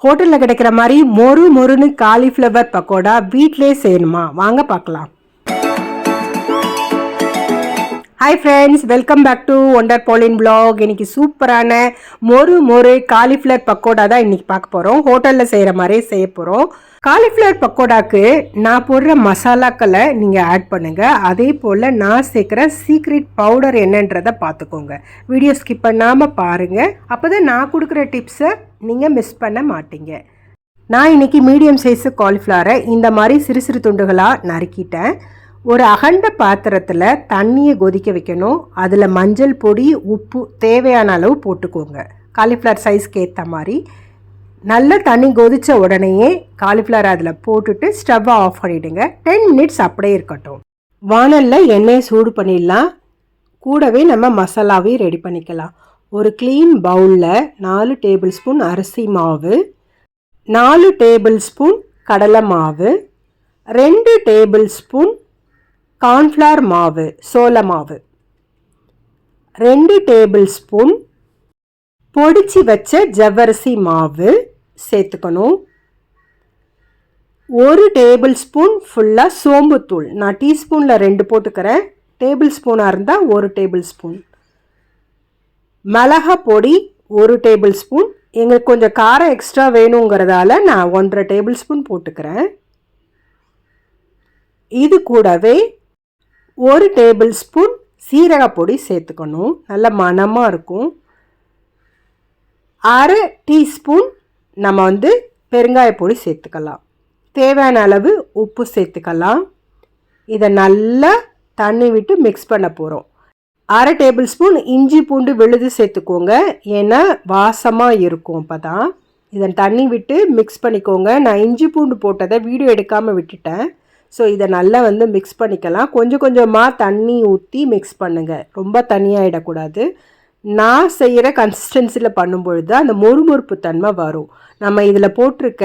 ஹோட்டலில் கிடைக்கிற மாதிரி மொறு மொறுன்னு காலிஃப்ளவர் பக்கோடா வீட்டிலே செய்யணுமா? வாங்க பார்க்கலாம். Hi friends, welcome back to wonder பாலின் vlog. இன்னைக்கு சூப்பரான மொறு காலிஃப்ளவர் பக்கோடா தான் இன்னைக்கு பார்க்க போகிறோம். ஹோட்டலில் செய்கிற மாதிரியே செய்ய போகிறோம். காலிஃப்ளவர் பக்கோடாக்கு நான் போடுற மசாலாக்களை நீங்கள் ஆட் பண்ணுங்கள். அதே போல் நான் சேர்க்குற சீக்ரெட் பவுடர் என்னன்றதை பார்த்துக்கோங்க. வீடியோ ஸ்கிப் பண்ணாமல் பாருங்கள். அப்போ தான் நான் கொடுக்குற டிப்ஸை நீங்கள் மிஸ் பண்ண மாட்டீங்க. நான் இன்றைக்கி மீடியம் சைஸு காலிஃப்ளவரை இந்த மாதிரி சிறு சிறு துண்டுகளாக நறுக்கிட்டேன். ஒரு அகண்ட பாத்திரத்தில் தண்ணியை கொதிக்க வைக்கணும். அதில் மஞ்சள் பொடி, உப்பு தேவையான அளவு போட்டுக்கோங்க. காலிஃப்ளவர் சைஸ்க்கு ஏற்ற மாதிரி. நல்ல தண்ணி கொதித்த உடனேயே காலிஃப்ளவர் அதில் போட்டுட்டு ஸ்டவ்வை ஆஃப் பண்ணிவிடுங்க. 10 மினிட்ஸ் அப்படியே இருக்கட்டும். வானலில் எண்ணெயை சூடு பண்ணிடலாம். கூடவே நம்ம மசாலாவையும் ரெடி பண்ணிக்கலாம். ஒரு க்ளீன் பவுலில் 4 டேபிள் ஸ்பூன் அரிசி மாவு, 4 டேபிள் ஸ்பூன் கடலை மாவு, 2 டேபிள் ஸ்பூன் கார்ன்ஃப்ளவர் மாவு, சோள மாவு, 2 டேபிள் ஸ்பூன் பொடிச்சு வச்ச ஜவ்வரிசி மாவு சேர்த்துக்கணும். 1 டேபிள் ஸ்பூன் ஃபுல்லாக சோம்புத்தூள். நான் டீஸ்பூனில் 2 போட்டுக்கிறேன். டேபிள் ஸ்பூனாக இருந்தால் 1 டேபிள் ஸ்பூன். மிளகா பொடி 1 டேபிள் ஸ்பூன். எங்களுக்கு கொஞ்சம் காரம் எக்ஸ்ட்ரா வேணுங்கிறதால நான் 1.5 டேபிள் ஸ்பூன் போட்டுக்கிறேன். இது கூடவே 1 டேபிள் ஸ்பூன் சீரக பொடி சேர்த்துக்கணும். நல்ல மணமாக இருக்கும். 1/2 டீஸ்பூன் நம்ம பெருங்காய பொடி சேர்த்துக்கலாம். தேவையான அளவு உப்பு சேர்த்துக்கலாம். இதை நல்லா தண்ணி விட்டு மிக்ஸ் பண்ண போகிறோம். 1/2 டேபிள் ஸ்பூன் இஞ்சி பூண்டு விழுது சேர்த்துக்கோங்க. ஏன்னா வாசமாக இருக்கும். அப்போ தான் இதை தண்ணி விட்டு மிக்ஸ் பண்ணிக்கோங்க. நான் இஞ்சி பூண்டு போட்டதை வீடியோ எடுக்காமல் விட்டுட்டேன். ஸோ இதை நல்லா மிக்ஸ் பண்ணிக்கலாம். கொஞ்சம் கொஞ்சமாக தண்ணி ஊற்றி மிக்ஸ் பண்ணுங்கள். ரொம்ப தண்ணியாகிடக்கூடாது. நான் செய்கிற கன்சிஸ்டன்சியில் பண்ணும்பொழுது அந்த மொறுமொறுப்பு தன்மை வரும். நம்ம இதில் போட்டிருக்க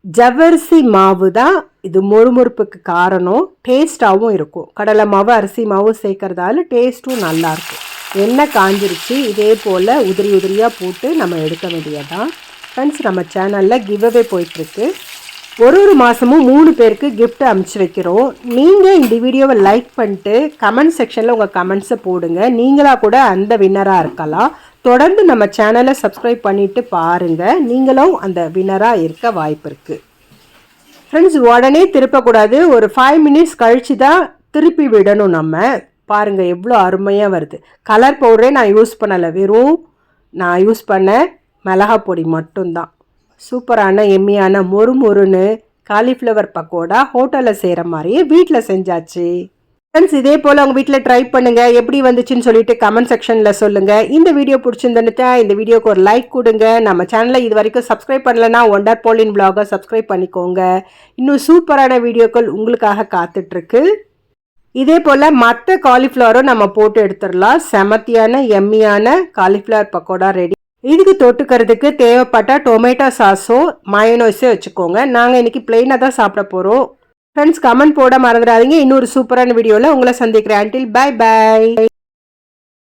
ஜவ்வரிசி மாவு தான் இது மொறுமொறுப்புக்கு காரணம். டேஸ்ட்டாகவும் இருக்கும். கடலை மாவு, அரிசி மாவு சேர்க்கறதால டேஸ்ட்டும் நல்லாயிருக்கும். எண்ணெய் காஞ்சிருச்சு. இதே போல் உதிரி உதிரியாக போட்டு நம்ம எடுக்க வேண்டியதான். ஃப்ரெண்ட்ஸ், நம்ம சேனலில் கிவ்அவே போயிட்டுருக்கு. ஒரு மாதமும் 3 பேருக்கு கிஃப்ட் அனுப்பிச்சி வைக்கிறோம். நீங்கள் இந்த வீடியோவை லைக் பண்ணிட்டு கமெண்ட் செக்ஷனில் உங்கள் கமெண்ட்ஸை போடுங்க. நீங்களாக கூட அந்த வின்னராக இருக்கலாம். தொடர்ந்து நம்ம சேனலை சப்ஸ்கிரைப் பண்ணிவிட்டு பாருங்கள். நீங்களும் அந்த வின்னராக இருக்க வாய்ப்பு இருக்குது. ஃப்ரெண்ட்ஸ், உடனே திருப்பக்கூடாது. ஒரு 5 மினிட்ஸ் கழித்து தான் திருப்பி விடணும். நம்ம பாருங்கள் எவ்வளோ அருமையாக வருது. கலர் பவுடரே நான் யூஸ் பண்ணலை. வெறும் நான் யூஸ் பண்ண மிளகா பொடி மட்டும்தான். சூப்பரான எம்மியான மொறுன்னு காலிஃப்ளவர் பக்கோடா ஹோட்டலில் செய்கிற மாதிரியே வீட்டில் செஞ்சாச்சு. ஃப்ரெண்ட்ஸ், இதே போல் உங்கள் வீட்டில் ட்ரை பண்ணுங்கள். எப்படி வந்துச்சுன்னு சொல்லிட்டு கமெண்ட் செக்ஷனில் சொல்லுங்கள். இந்த வீடியோ பிடிச்சிருந்துட்டா இந்த வீடியோக்கு ஒரு லைக் கொடுங்க. நம்ம சேனலை இது வரைக்கும் சப்ஸ்கிரைப் பண்ணலைன்னா ஒண்டர் பாலின் vlog சப்ஸ்கிரைப் பண்ணிக்கோங்க. இன்னும் சூப்பரான வீடியோக்கள் உங்களுக்காக காத்துட்ருக்கு. இதே போல் மற்ற காலிஃப்ளவரும் நம்ம போட்டு எடுத்துடலாம். செமத்தியான எம்மியான காலிஃப்ளவர் பக்கோடா ரெடி. இதுக்கு தொட்டுக்கிறதுக்கு தேவைப்பட்ட டொமேட்டோ சாஸோ மயோனைஸோ வச்சுக்கோங்க. நாங்கள் இன்றைக்கி பிளெயினாக தான் சாப்பிட போகிறோம். ஃப்ரெண்ட்ஸ், கமெண்ட் போட மறந்துடாதீங்க. இன்னொரு சூப்பரான வீடியோவில் உங்களை சந்திக்கிறேன். Until bye by.